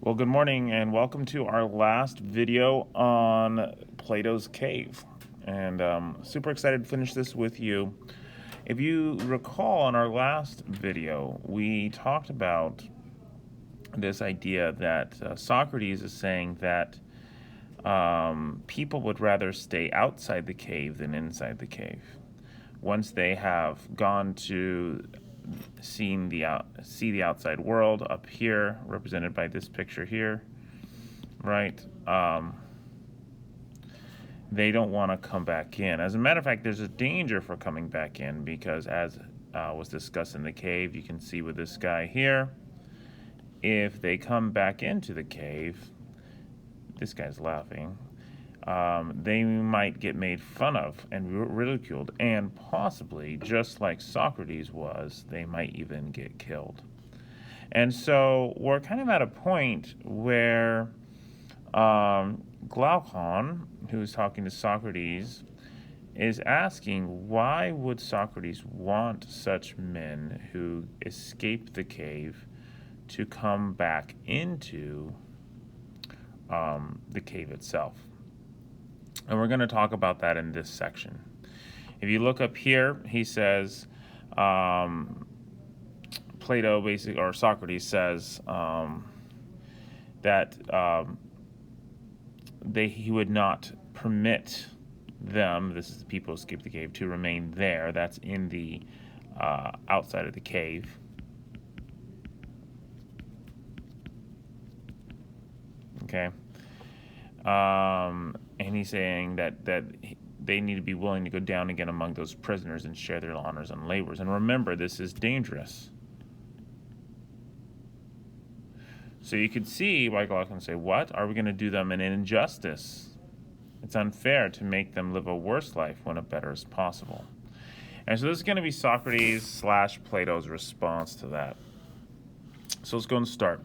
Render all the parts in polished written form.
Well, good morning and welcome to our last video on Plato's Cave. And super excited to finish this with you. If you recall, in our last video, we talked about this idea that Socrates is saying that people would rather stay outside the cave than inside the cave. Once they have gone to see the outside world up here, represented by this picture here, right? They don't want to come back in. As a matter of fact, there's a danger for coming back in because, as was discussed in the cave, you can see with this guy here, if they come back into the cave, this guy's laughing, they might get made fun of and ridiculed, and possibly, just like Socrates was, they might even get killed. And so we're kind of at a point where Glaucon, who's talking to Socrates, is asking, why would Socrates want such men who escaped the cave to come back into the cave itself? And we're going to talk about that in this section. If you look up here, he says, Plato basically, or Socrates says that he would not permit them, this is the people who escaped the cave, to remain there. That's in the outside of the cave. Okay. And he's saying that they need to be willing to go down again among those prisoners and share their honors and labors. And remember, this is dangerous. So you could see why God can say, what? Are we going to do them an injustice? It's unfair to make them live a worse life when a better is possible. And so this is going to be Socrates / Plato's response to that. So let's go and start.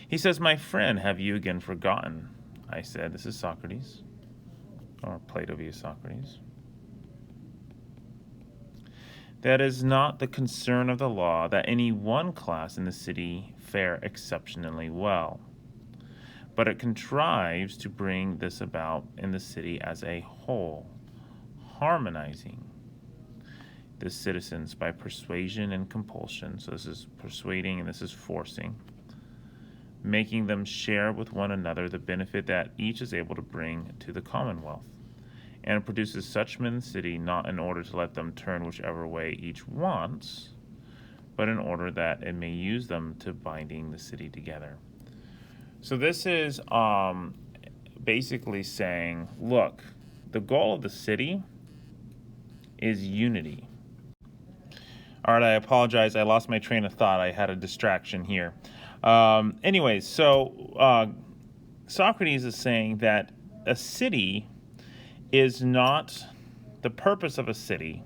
He says, my friend, have you again forgotten? I said, this is Socrates, or Plato via Socrates. That is not the concern of the law that any one class in the city fare exceptionally well, but it contrives to bring this about in the city as a whole, harmonizing the citizens by persuasion and compulsion. So this is persuading and this is forcing, making them share with one another the benefit that each is able to bring to the commonwealth. And it produces such men in the city not in order to let them turn whichever way each wants, but in order that it may use them to binding the city together. So this is basically saying, look, the goal of the city is unity. All right, I apologize. I lost my train of thought. I had a distraction here. Anyways, so Socrates is saying that a city is not, the purpose of a city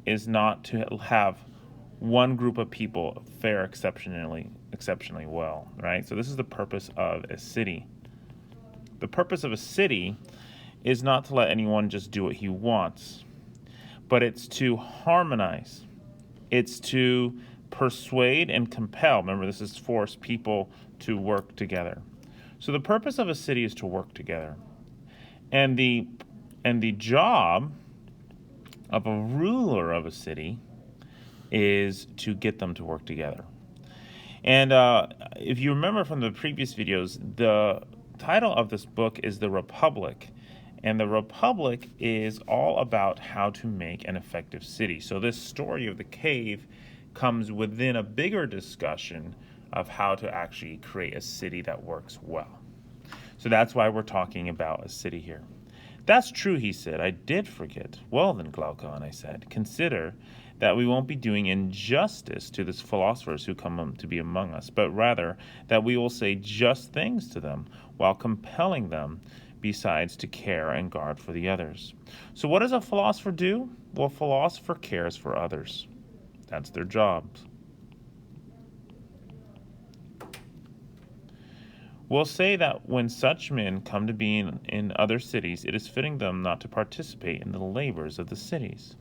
is not to have one group of people fare exceptionally well, right? So this is the purpose of a city. The purpose of a city is not to let anyone just do what he wants, but it's to harmonize. It's to persuade and compel. Remember, this is force people to work together. So the purpose of a city is to work together. And the job of a ruler of a city is to get them to work together. And if you remember from the previous videos, the title of this book is The Republic. And the Republic is all about how to make an effective city. So this story of the cave comes within a bigger discussion of how to actually create a city that works well. So that's why we're talking about a city here. That's true, he said. I did forget. Well then, Glaucon, I said, consider that we won't be doing injustice to these philosophers who come to be among us, but rather that we will say just things to them while compelling them besides to care and guard for the others. So what does a philosopher do? Well, a philosopher cares for others. That's their job. We'll say that when such men come to be in other cities, it is fitting them not to participate in the labors of the cities,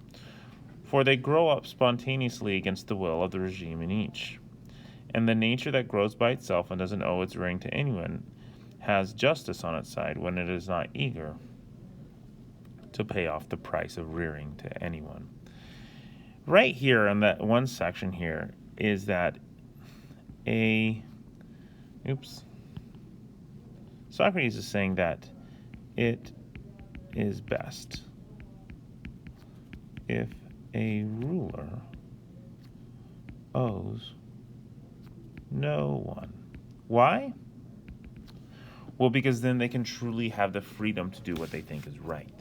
for they grow up spontaneously against the will of the regime in each. And the nature that grows by itself and doesn't owe its rearing to anyone has justice on its side when it is not eager to pay off the price of rearing to anyone. Right here in that one section here is that Socrates is saying that it is best if a ruler owes no one. Why? Well, because then they can truly have the freedom to do what they think is right.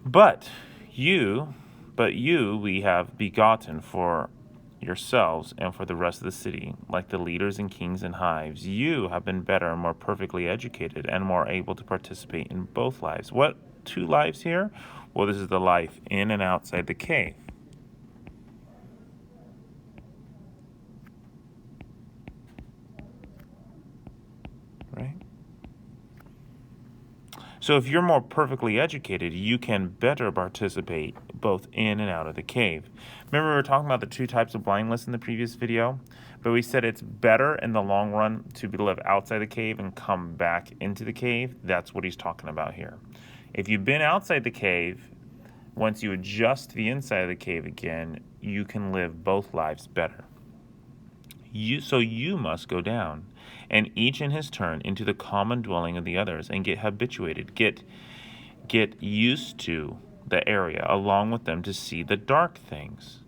But you we have begotten for yourselves and for the rest of the city, like the leaders and kings and hives. You have been better and more perfectly educated and more able to participate in both lives. What two lives here? Well, this is the life in and outside the cave. Right? So if you're more perfectly educated, you can better participate both in and out of the cave. Remember we were talking about the two types of blindness in the previous video? But we said it's better in the long run to live outside the cave and come back into the cave. That's what he's talking about here. If you've been outside the cave, once you adjust the inside of the cave again, you can live both lives better. So you must go down, and each in his turn into the common dwelling of the others, and get habituated, get used to the area along with them to see the dark things.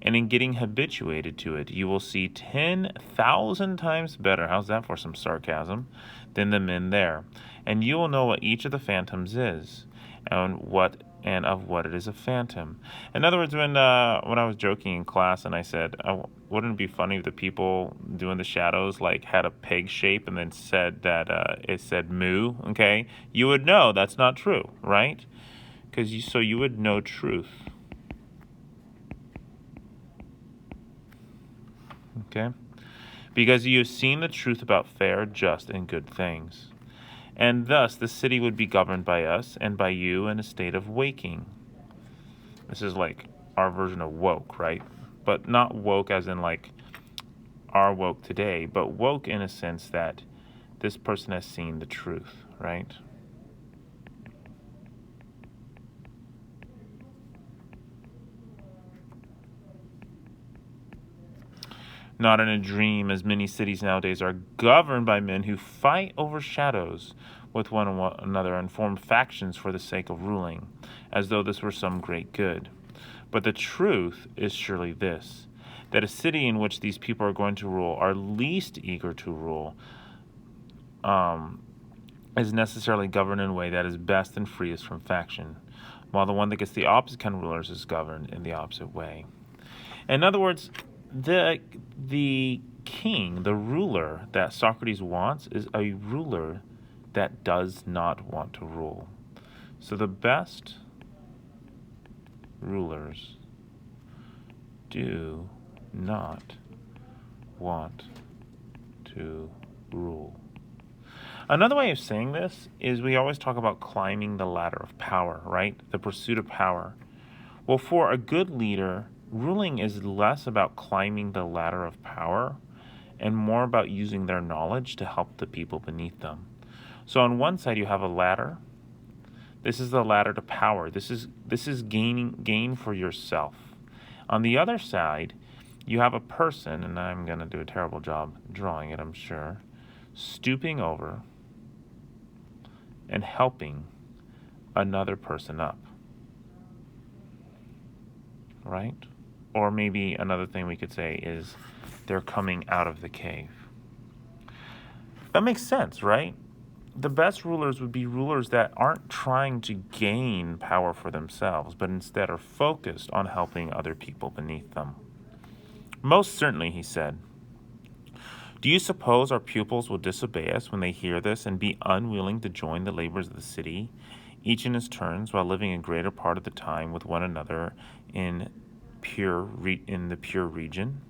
And in getting habituated to it, you will see 10,000 times better, how's that for some sarcasm, than the men there. And you will know what each of the phantoms is, and of what it is a phantom. In other words, when I was joking in class and I said, wouldn't it be funny if the people doing the shadows like had a peg shape and then said that it said moo, okay? You would know that's not true, right? So you would know truth. Okay? Because you have seen the truth about fair, just, and good things. And thus the city would be governed by us and by you in a state of waking. This is like our version of woke, right? But not woke as in like our woke today, but woke in a sense that this person has seen the truth, right? Not in a dream, as many cities nowadays are governed by men who fight over shadows with one another and form factions for the sake of ruling, as though this were some great good. But the truth is surely this, that a city in which these people are going to rule are least eager to rule is necessarily governed in a way that is best and freest from faction, while the one that gets the opposite kind of rulers is governed in the opposite way. In other words, the king, the ruler that Socrates wants, is a ruler that does not want to rule. So the best rulers do not want to rule. Another way of saying this is we always talk about climbing the ladder of power, right? The pursuit of power. Well, for a good leader, ruling is less about climbing the ladder of power and more about using their knowledge to help the people beneath them. So on one side you have a ladder. This is the ladder to power. This is gain for yourself. On the other side, you have a person, and I'm going to do a terrible job drawing it, I'm sure, stooping over and helping another person up. Right? Or maybe another thing we could say is they're coming out of the cave. That makes sense, right? The best rulers would be rulers that aren't trying to gain power for themselves, but instead are focused on helping other people beneath them. Most certainly, he said. Do you suppose our pupils will disobey us when they hear this and be unwilling to join the labors of the city, each in his turns, while living a greater part of the time with one another in the pure region?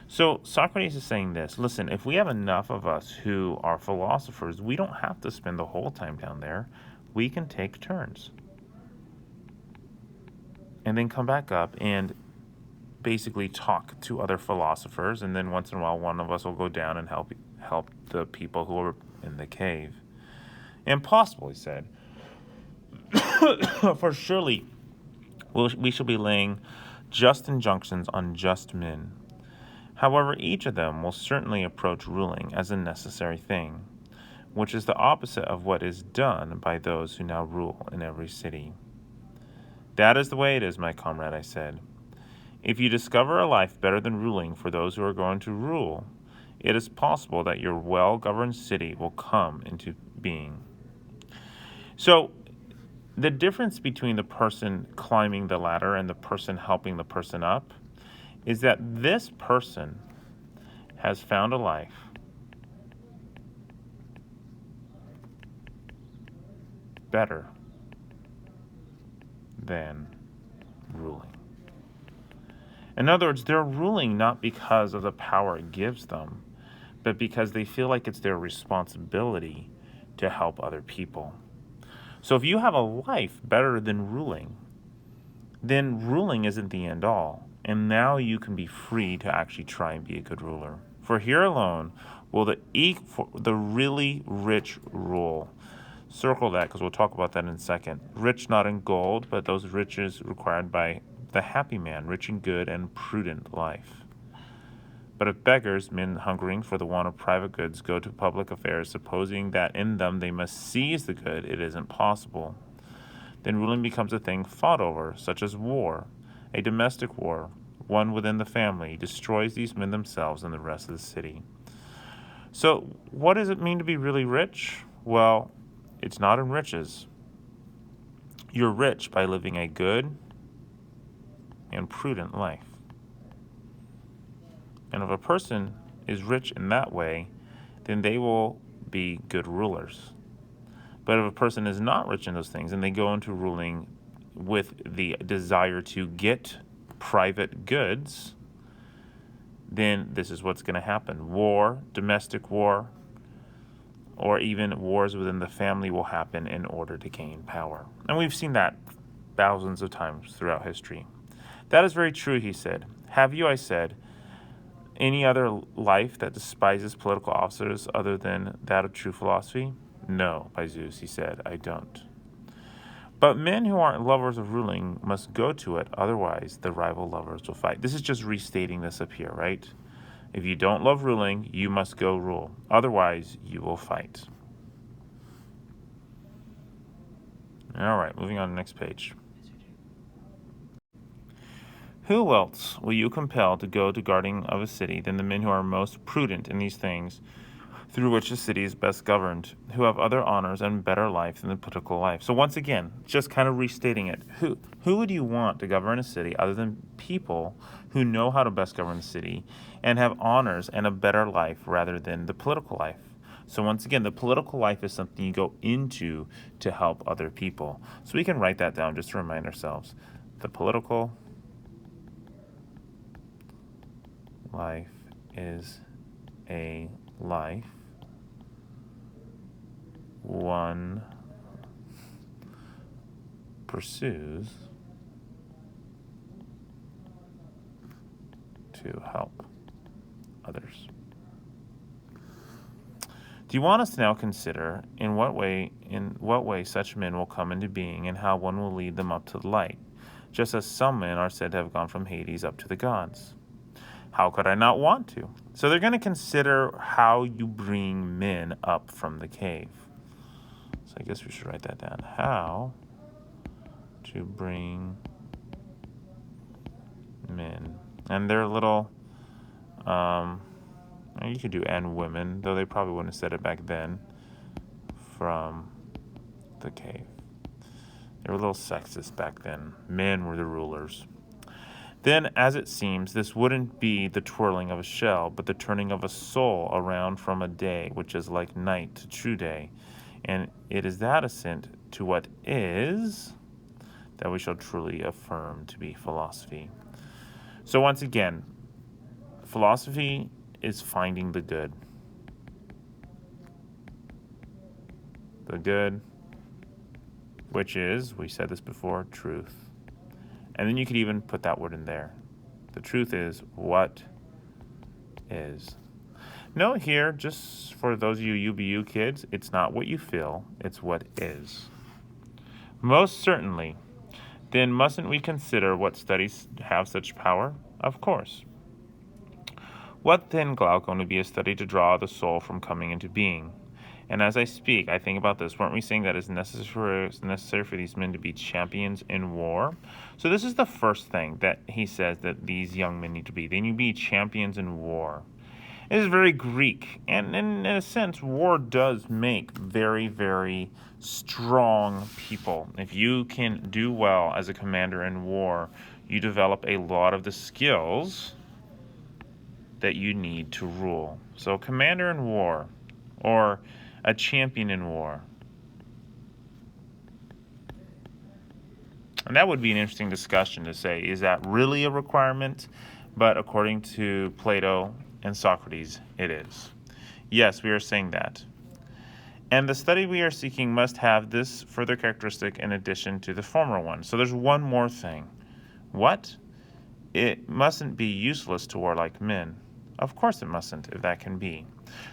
So Socrates is saying this, listen, if we have enough of us who are philosophers, we don't have to spend the whole time down there. We can take turns. And then come back up and basically talk to other philosophers, and then once in a while one of us will go down and help the people who are in the cave. Impossible, he said. For surely we shall be laying just injunctions on just men. However, each of them will certainly approach ruling as a necessary thing, which is the opposite of what is done by those who now rule in every city. That is the way it is, my comrade, I said. If you discover a life better than ruling for those who are going to rule, it is possible that your well-governed city will come into being. So, the difference between the person climbing the ladder and the person helping the person up is that this person has found a life better than ruling. In other words, they're ruling not because of the power it gives them, but because they feel like it's their responsibility to help other people. So if you have a life better than ruling, then ruling isn't the end all. And now you can be free to actually try and be a good ruler. For here alone will the really rich rule. Circle that because we'll talk about that in a second. Rich not in gold, but those riches required by the happy man, rich in good and prudent life. But if beggars, men hungering for the want of private goods, go to public affairs, supposing that in them they must seize the good, it isn't possible. Then ruling becomes a thing fought over, such as war, a domestic war, one within the family, destroys these men themselves and the rest of the city. So what does it mean to be really rich? Well, it's not in riches. You're rich by living a good and prudent life. And if a person is rich in that way, then they will be good rulers. But if a person is not rich in those things and they go into ruling with the desire to get private goods, then this is what's going to happen. War, domestic war, or even wars within the family will happen in order to gain power. And we've seen that thousands of times throughout history. That is very true, he said. Have you, I said, any other life that despises political officers other than that of true philosophy? No, by Zeus, he said, I don't. But men who aren't lovers of ruling must go to it, otherwise the rival lovers will fight. This is just restating this up here, right? If you don't love ruling, you must go rule. Otherwise, you will fight. All right, moving on to the next page. Who else will you compel to go to guarding of a city than the men who are most prudent in these things, through which the city is best governed, who have other honors and better life than the political life? So once again, just kind of restating it. Who would you want to govern a city other than people who know how to best govern the city and have honors and a better life rather than the political life? So once again, the political life is something you go into to help other people. So we can write that down just to remind ourselves. The political life is a life one pursues to help others. Do you want us to now consider in what way such men will come into being and how one will lead them up to the light, just as some men are said to have gone from Hades up to the gods? How could I not want to? So they're going to consider how you bring men up from the cave. So I guess we should write that down. How to bring men. And they're little, you could do and women, though they probably wouldn't have said it back then, from the cave. They were a little sexist back then. Men were the rulers. Then, as it seems, this wouldn't be the twirling of a shell, but the turning of a soul around from a day, which is like night to true day. And it is that assent to what is that we shall truly affirm to be philosophy. So once again, philosophy is finding the good. The good, which is, we said this before, truth. And then you could even put that word in there, The truth is what is. Note here, just for those of you UBU kids, it's not what you feel, it's what is. Most certainly. Then mustn't we consider what studies have such power? Of course. What then, Glaucon, would be a study to draw the soul from coming into being? And as I speak, I think about this. Weren't we saying that it's necessary for these men to be champions in war? So this is the first thing that he says that these young men need to be. They need to be champions in war. It is very Greek. And in a sense, war does make very, very strong people. If you can do well as a commander in war, you develop a lot of the skills that you need to rule. So commander in war, or a champion in war. And that would be an interesting discussion to say, is that really a requirement? But according to Plato and Socrates, it is. Yes, we are saying that. And the study we are seeking must have this further characteristic in addition to the former one. So there's one more thing. What? It mustn't be useless to warlike men. Of course it mustn't, if that can be.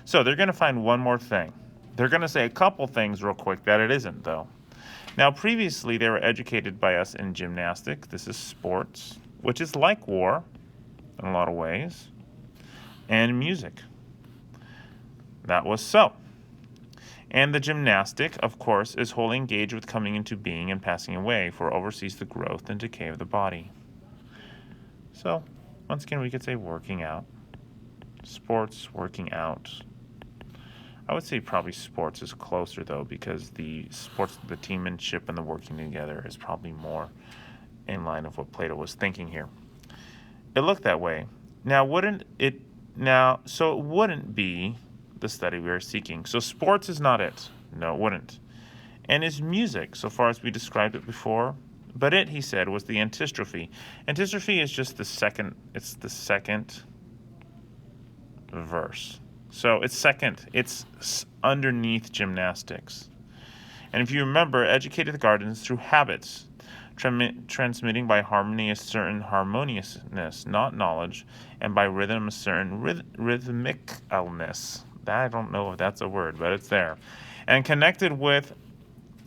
So they're going to find one more thing. They're going to say a couple things real quick that it isn't, though. Now, previously, they were educated by us in gymnastics. This is sports, which is like war in a lot of ways, and music. That was so. And the gymnastic, of course, is wholly engaged with coming into being and passing away, for it oversees the growth and decay of the body. So, once again, we could say working out. Sports, working out. I would say probably sports is closer, though, because the sports, the teammanship and the working together is probably more in line of what Plato was thinking here. It looked that way. Now, so it wouldn't be the study we are seeking. So sports is not it. No, it wouldn't. And is music, so far as we described it before. But it, he said, was the antistrophe. Antistrophe is just the second verse. So it's second. It's underneath gymnastics. And if you remember, educated the gardens through habits, transmitting by harmony a certain harmoniousness, not knowledge, and by rhythm a certain rhythmicalness. I don't know if that's a word, but it's there. And connected with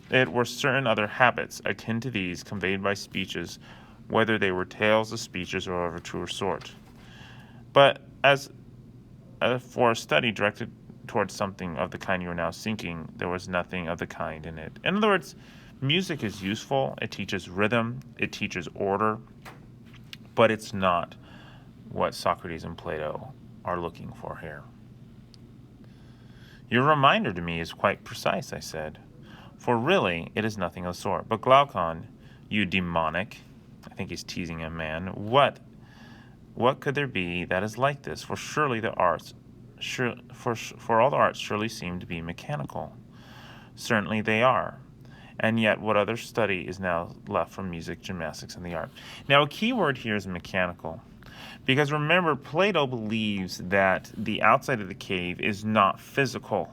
it were certain other habits, akin to these, conveyed by speeches, whether they were tales of speeches or of a truer sort. But as for a study directed towards something of the kind you are now seeking, there was nothing of the kind in it. In other words, music is useful. It teaches rhythm. It teaches order. But it's not what Socrates and Plato are looking for here. Your reminder to me is quite precise, I said. For really, it is nothing of the sort. But Glaucon, you demonic, I think he's teasing a man, what could there be that is like this? For surely the arts, for all the arts surely seem to be mechanical. Certainly they are. And yet what other study is now left from music, gymnastics, and the art? Now a key word here is mechanical. Because remember, Plato believes that the outside of the cave is not physical.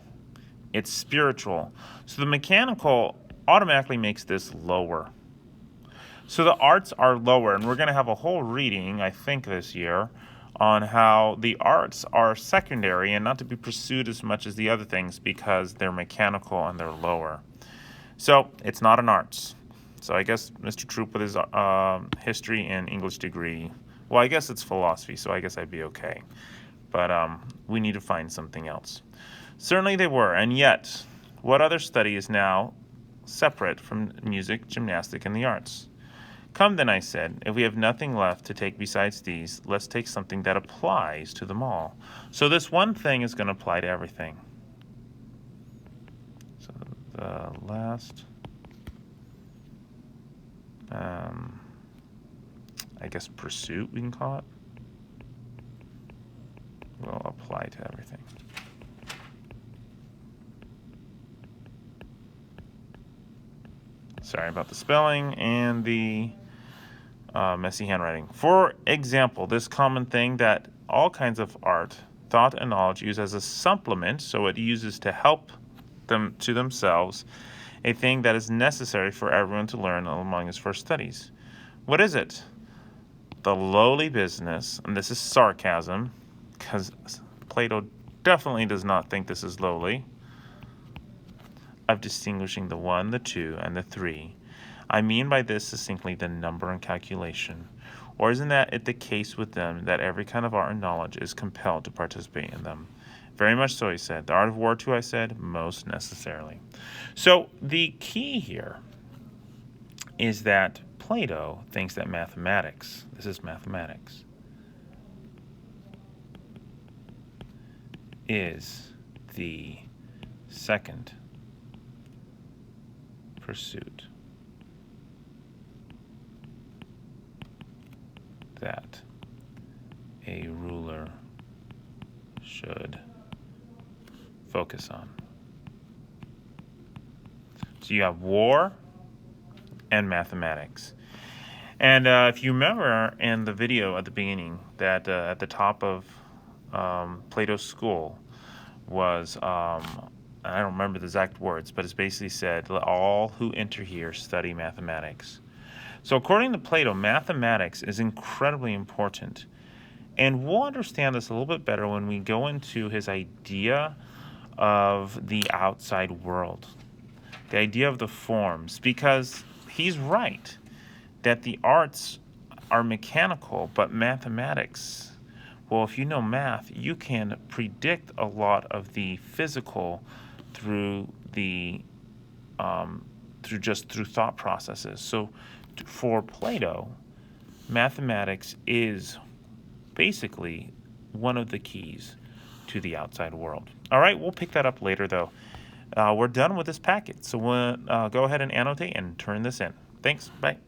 It's spiritual. So the mechanical automatically makes this lower. So the arts are lower, and we're going to have a whole reading, I think, this year on how the arts are secondary and not to be pursued as much as the other things because they're mechanical and they're lower. So it's not an arts. So I guess Mr. Troop with his history and English degree, well, I guess it's philosophy, so I guess I'd be okay. But we need to find something else. Certainly they were, and yet, what other study is now separate from music, gymnastic, and the arts? Come then, I said, if we have nothing left to take besides these, let's take something that applies to them all. So this one thing is going to apply to everything. So the last, I guess pursuit we can call it, will apply to everything. Sorry about the spelling and the messy handwriting. For example, this common thing that all kinds of art, thought, and knowledge use as a supplement, so it uses to help them to themselves, a thing that is necessary for everyone to learn among his first studies. What is it? the lowly business, and this is sarcasm, because Plato definitely does not think this is lowly, of distinguishing the 1, the 2, and the 3. I mean by this succinctly the number and calculation. Or isn't that it the case with them that every kind of art and knowledge is compelled to participate in them? Very much so, he said. The art of war, too, I said, most necessarily. So the key here is that Plato thinks that mathematics, this is mathematics, is the second pursuit that a ruler should focus on. So you have war and mathematics. And if you remember in the video at the beginning that at the top of Plato's school was, I don't remember the exact words, but it's basically said, let all who enter here study mathematics. So according to Plato, mathematics is incredibly important. And we'll understand this a little bit better when we go into his idea of the outside world, the idea of the forms, because he's right that the arts are mechanical, but mathematics, well, if you know math, you can predict a lot of the physical through the through thought processes. So for Plato, mathematics is basically one of the keys to the outside world. All right, we'll pick that up later, though. We're done with this packet, so we'll go ahead and annotate and turn this in. Thanks. Bye.